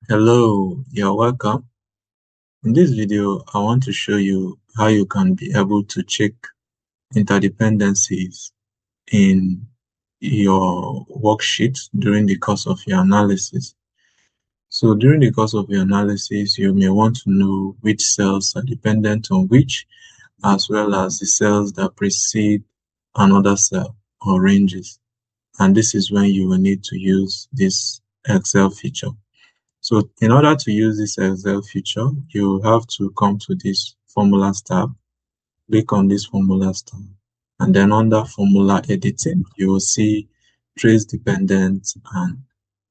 Hello, you're welcome. In this video, I want to show you how you can be able to check interdependencies in your worksheet during the course of your analysis. So during the course of your analysis, you may want to know which cells are dependent on which, as well as the cells that precede another cell or ranges. And this is when you will need to use this Excel feature. So in order to use this Excel feature, you have to come to this Formulas tab, click on this Formulas tab, and then under Formula Editing, you will see Trace Dependent and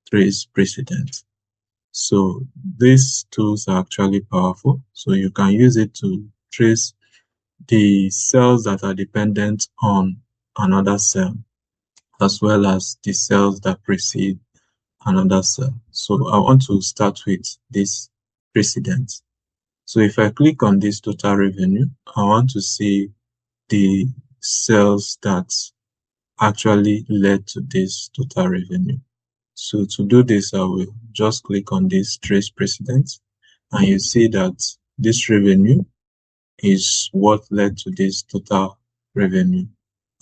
Trace Precedent. So these tools are actually powerful. So you can use it to trace the cells that are dependent on another cell, as well as the cells that precede another cell. So I want to start with this precedent. So if I click on this total revenue, I want to see the cells that actually led to this total revenue. So to do this, I will just click on this trace precedent, and you see that this revenue is what led to this total revenue.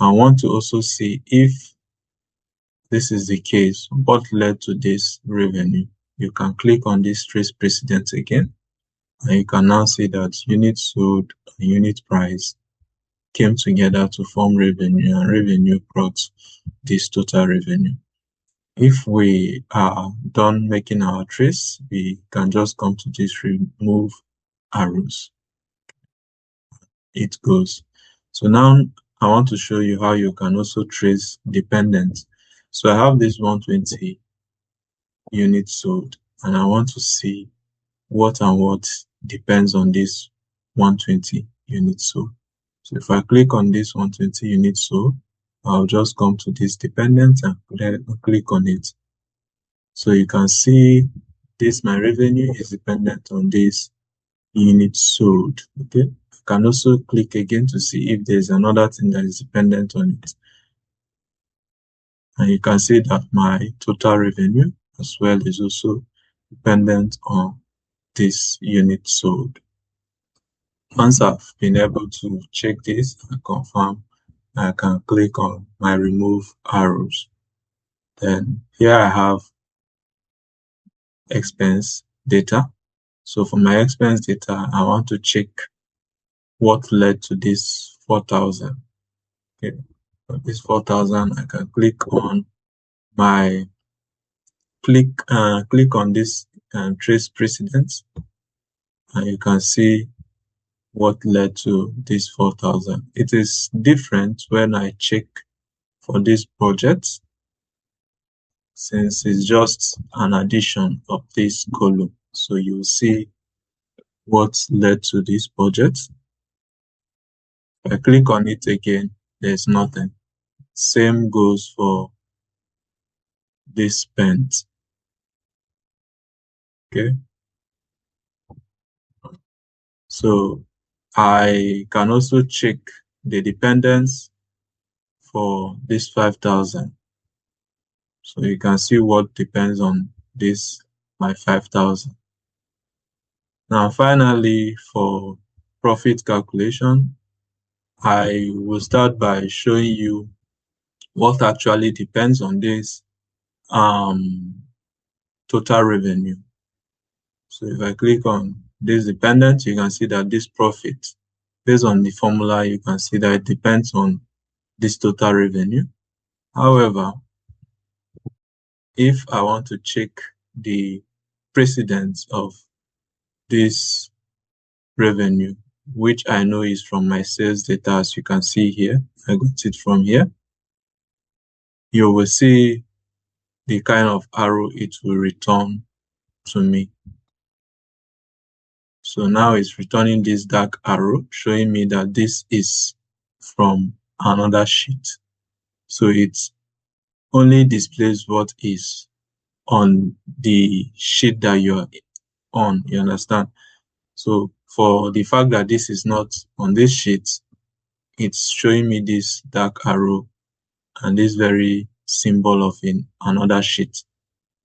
I want to also see if this is the case, what led to this revenue. You can click on this trace precedent again, and you can now see that unit sold and unit price came together to form revenue, and revenue brought this total revenue. If we are done making our trace, we can just come to this remove arrows. It goes. So now I want to show you how you can also trace dependent. So I have this 120 units sold, and I want to see what and what depends on this 120 units sold. So if I click on this 120 units sold, I'll just come to this dependent and click on it. So you can see this, my revenue is dependent on this unit sold. Okay, I can also click again to see if there's another thing that is dependent on it. And you can see that my total revenue as well is also dependent on this unit sold. Once I've been able to check this and confirm, I can click on my remove arrows. Then here I have expense data. So for my expense data, I want to check what led to this 4,000. Okay, for this 4,000, I can click on my click on this trace precedents, and you can see what led to this 4,000. It is different when I check for this project, since it's just an addition of this column. So you see what led to this budget. If I click on it again, there's nothing. Same goes for this spent. Okay. So I can also check the dependence for this 5,000. So you can see what depends on this, my 5,000. Now, finally, for profit calculation, I will start by showing you what actually depends on this total revenue. So if I click on this dependent, you can see that this profit, based on the formula, you can see that it depends on this total revenue. However, if I want to check the precedence of this revenue, which I know is from my sales data, as you can see here, I got it from here, you will see the kind of arrow it will return to me. So now it's returning this dark arrow, showing me that this is from another sheet. So it only displays what is on the sheet that you're on, you understand? So for the fact that this is not on this sheet, it's showing me this dark arrow and this very symbol of in another sheet.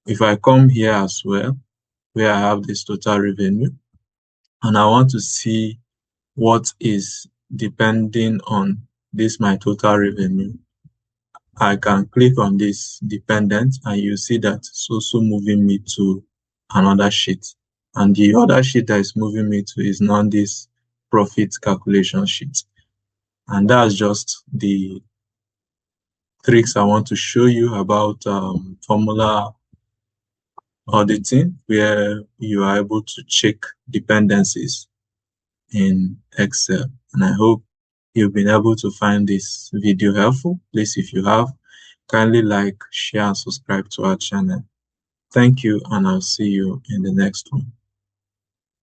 If I come here as well, where I have this total revenue, and I want to see what is depending on this my total revenue. I can click on this dependent, and you see that it's also moving me to another sheet. And the other sheet that is moving me to is now this profit calculation sheet. And that's just the tricks I want to show you about formula auditing, where you are able to check dependencies in Excel. And I hope you've been able to find this video helpful. Please, if you have, kindly like, share, and subscribe to our channel. Thank you, and I'll see you in the next one.